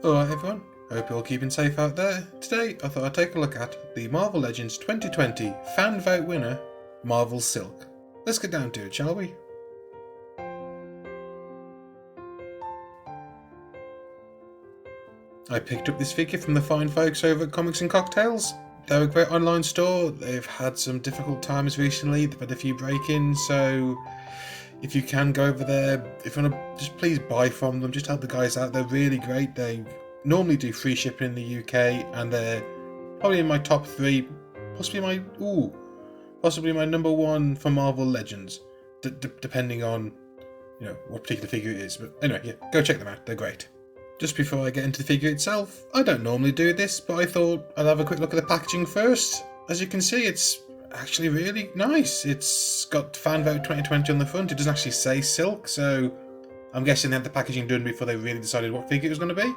Alright everyone, hope you're all keeping safe out there. Today I thought I'd take a look at the Marvel Legends 2020 fan vote winner, Marvel Silk. Let's get down to it, shall we? I picked up this figure from the fine folks over at Comics and Cocktails. They're a great online store. They've had some difficult times recently. They've had a few break-ins, so if you can go over there, if you want to, just please buy from them. Just help the guys out. They're really great. They normally do free shipping in the UK, and they're probably in my top 3, possibly my number 1 for Marvel Legends, depending on what particular figure it is. But anyway, yeah, go check them out. They're great. Just before I get into the figure itself, I don't normally do this, but I thought I'd have a quick look at the packaging first. As you can see, it's actually really nice. It's got Fan Vote 2020 on the front. It doesn't actually say Silk, so I'm guessing they had the packaging done before they really decided what figure it was going to be,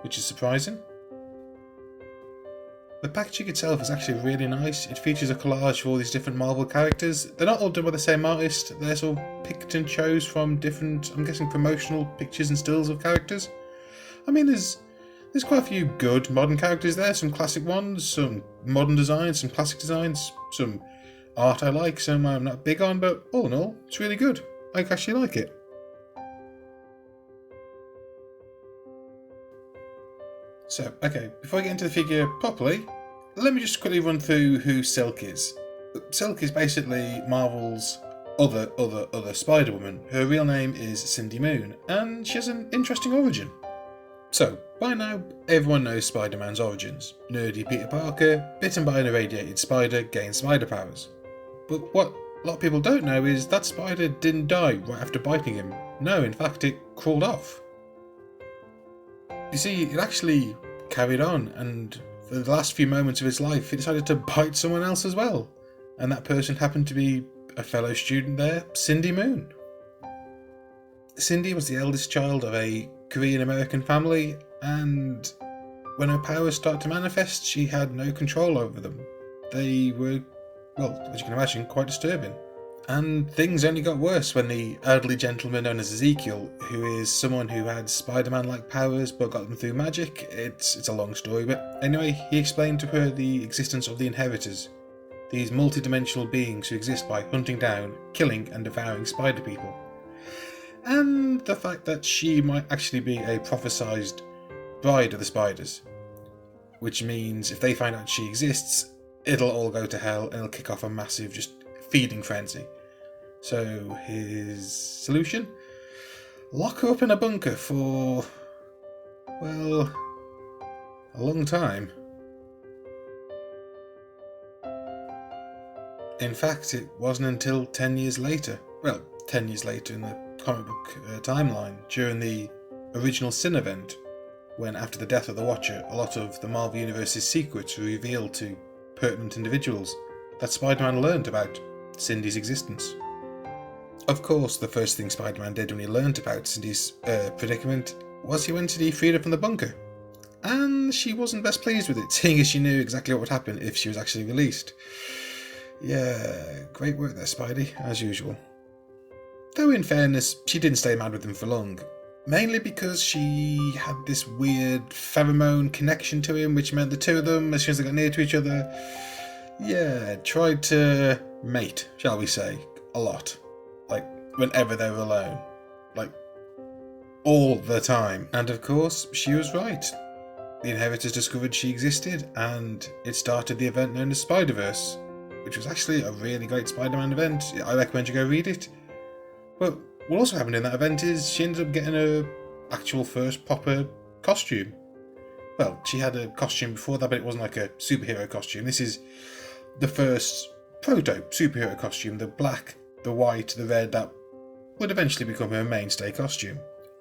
which is surprising. The packaging itself is actually really nice. It features a collage for all these different Marvel characters. They're not all done by the same artist. They're sort of picked and chose from different, I'm guessing, promotional pictures and stills of characters. I mean, there's quite a few good modern characters there, some classic ones, some modern designs, some classic designs, some art I like, some I'm not big on, but all in all, it's really good. I actually like it. So, okay, before I get into the figure properly, let me just quickly run through who Silk is. Silk is basically Marvel's other Spider-Woman. Her real name is Cindy Moon, and she has an interesting origin. So, by now, everyone knows Spider-Man's origins. Nerdy Peter Parker, bitten by an irradiated spider, gains spider powers. But what a lot of people don't know is that spider didn't die right after biting him. No, in fact, it crawled off. You see, it actually carried on, and for the last few moments of its life, it decided to bite someone else as well. And that person happened to be a fellow student there, Cindy Moon. Cindy was the eldest child of a Korean-American family, and when her powers started to manifest, she had no control over them. They were, well, as you can imagine, quite disturbing. And things only got worse when the elderly gentleman known as Ezekiel, who is someone who had Spider-Man-like powers but got them through magic, it's a long story, but anyway, he explained to her the existence of the Inheritors, these multi-dimensional beings who exist by hunting down, killing and devouring spider people. And the fact that she might actually be a prophesized bride of the spiders, which means if they find out she exists, it'll all go to hell and it'll kick off a massive just feeding frenzy. So his solution? Lock her up in a bunker for, well, a long time. In fact, it wasn't until 10 years later, well, 10 years later in the comic book timeline, during the original Sin event, when after the death of the Watcher, a lot of the Marvel Universe's secrets were revealed to pertinent individuals, that Spider-Man learned about Cindy's existence. Of course, the first thing Spider-Man did when he learned about Cindy's predicament was he went to be freed up from the bunker. And she wasn't best pleased with it, seeing as she knew exactly what would happen if she was actually released. Yeah, great work there, Spidey, as usual. Though in fairness, she didn't stay mad with him for long, mainly because she had this weird pheromone connection to him, which meant the two of them, as soon as they got near to each other, tried to mate, shall we say, a lot. Like, whenever they were alone. Like, all the time. And of course, she was right. The Inheritors discovered she existed, and it started the event known as Spiderverse, which was actually a really great Spider-Man event. I recommend you go read it. But what also happened in that event is she ended up getting her actual first proper costume. Well, she had a costume before that, but it wasn't like a superhero costume. This is the first proto-superhero costume, the black, the white, the red, that would eventually become her mainstay costume.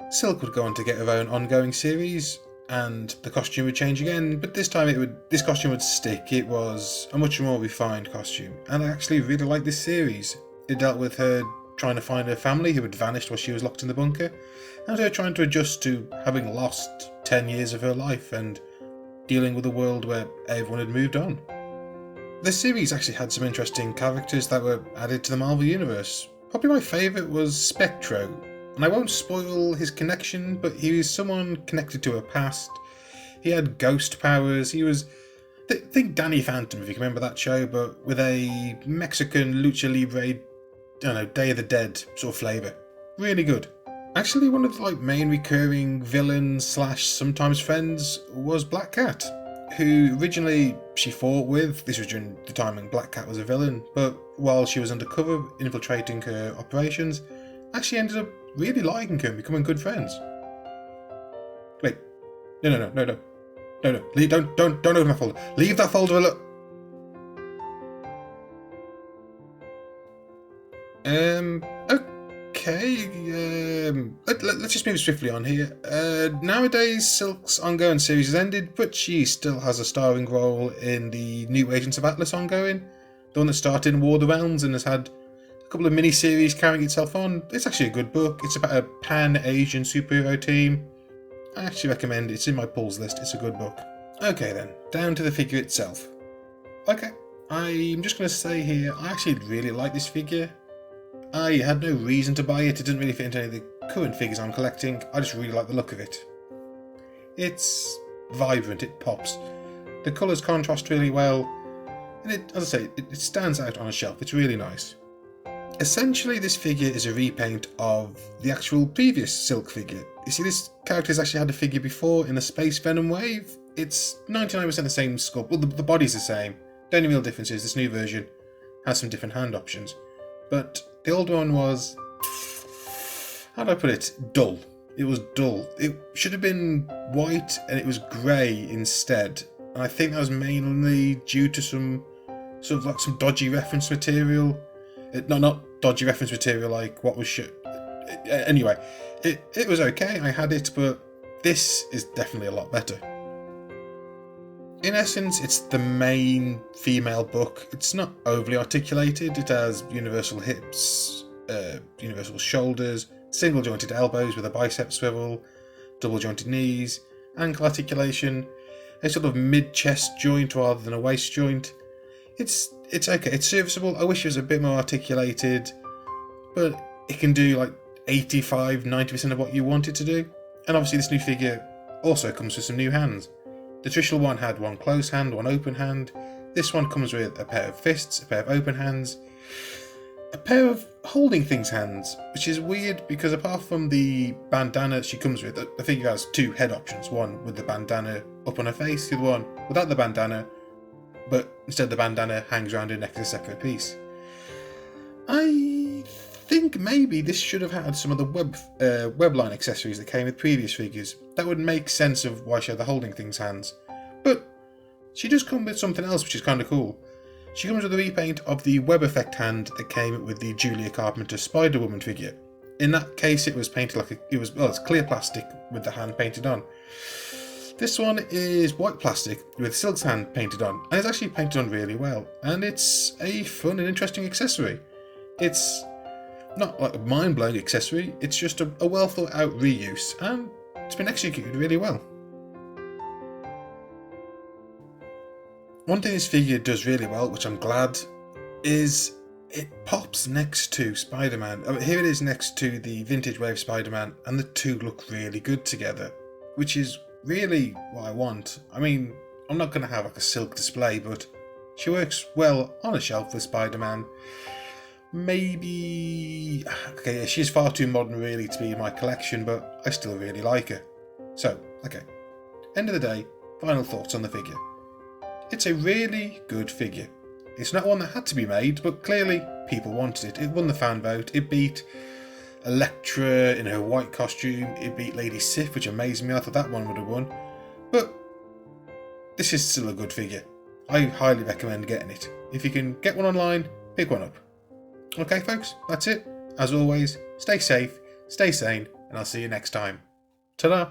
Silk would go on to get her own ongoing series, and the costume would change again, but this time this costume would stick. It was a much more refined costume, and I actually really liked this series. It dealt with her trying to find her family who had vanished while she was locked in the bunker, and her trying to adjust to having lost 10 years of her life and dealing with a world where everyone had moved on. The series actually had some interesting characters that were added to the Marvel Universe. Probably my favourite was Spectro. And I won't spoil his connection, but he was someone connected to a past. He had ghost powers. He was... think Danny Phantom, if you can remember that show, but with a Mexican lucha libre, I don't know, Day of the Dead sort of flavour. Really good. Actually, one of the main recurring villains / sometimes friends was Black Cat, who originally she fought with. This was during the time when Black Cat was a villain, but while she was undercover infiltrating her operations, actually ended up really liking her and becoming good friends. Wait, no. Leave, don't open that folder. Leave that folder alone. Okay. Let's just move swiftly on here. Nowadays, Silk's ongoing series has ended, but she still has a starring role in the New Agents of Atlas ongoing, the one that started in War of the Realms and has had a couple of mini-series carrying itself on. It's actually a good book. It's about a pan-Asian superhero team. I actually recommend it. It's in my pulls list. It's a good book. Okay then, down to the figure itself. Okay, I'm just going to say here, I actually really like this figure. I had no reason to buy it. It didn't really fit into any of the current figures I'm collecting. I just really like the look of it. It's vibrant, it pops. The colours contrast really well, and it, as I say, it stands out on a shelf. It's really nice. Essentially, this figure is a repaint of the actual previous Silk figure. You see, this character's actually had a figure before in the Space Venom wave. It's 99% the same sculpt. Well, the body's the same. The only real difference is this new version has some different hand options. But the old one was, how do I put it, dull. It was dull. It should have been white and it was grey instead. And I think that was mainly due to some sort of some dodgy reference material. Not dodgy reference material like what was shit. Anyway, it was okay. I had it, but this is definitely a lot better. In essence, it's the main female book. It's not overly articulated. It has universal hips, universal shoulders, single jointed elbows with a bicep swivel, double jointed knees, ankle articulation, a sort of mid-chest joint rather than a waist joint. It's okay, it's serviceable. I wish it was a bit more articulated, but it can do 85-90% of what you want it to do. And obviously this new figure also comes with some new hands. The traditional one had one closed hand, one open hand. This one comes with a pair of fists, a pair of open hands, a pair of holding things hands, which is weird because apart from the bandana she comes with, the figure has two head options. One with the bandana up on her face, the other one without the bandana, but instead the bandana hangs around her neck as a separate piece. I think maybe this should have had some of the webline accessories that came with previous figures. That would make sense of why she had the holding things hands. But she does come with something else which is kind of cool. She comes with a repaint of the web effect hand that came with the Julia Carpenter Spider-Woman figure. In that case it was painted it's clear plastic with the hand painted on. This one is white plastic with Silk's hand painted on, and it's actually painted on really well, and it's a fun and interesting accessory. It's not a mind-blowing accessory, it's just a well thought out reuse, and it's been executed really well. One thing this figure does really well, which I'm glad, is it pops next to Spider-Man. Here it is next to the vintage wave Spider-Man, and the two look really good together, which is really what I want. I mean, I'm not going to have a Silk display, but she works well on a shelf with Spider-Man. Maybe... okay, she's far too modern really to be in my collection, but I still really like her. So, okay. End of the day, final thoughts on the figure. It's a really good figure. It's not one that had to be made, but clearly people wanted it. It won the fan vote. It beat Elektra in her white costume. It beat Lady Sif, which amazed me. I thought that one would have won. But this is still a good figure. I highly recommend getting it. If you can get one online, pick one up. Okay folks, that's it. As always, stay safe, stay sane, and I'll see you next time. Ta-da!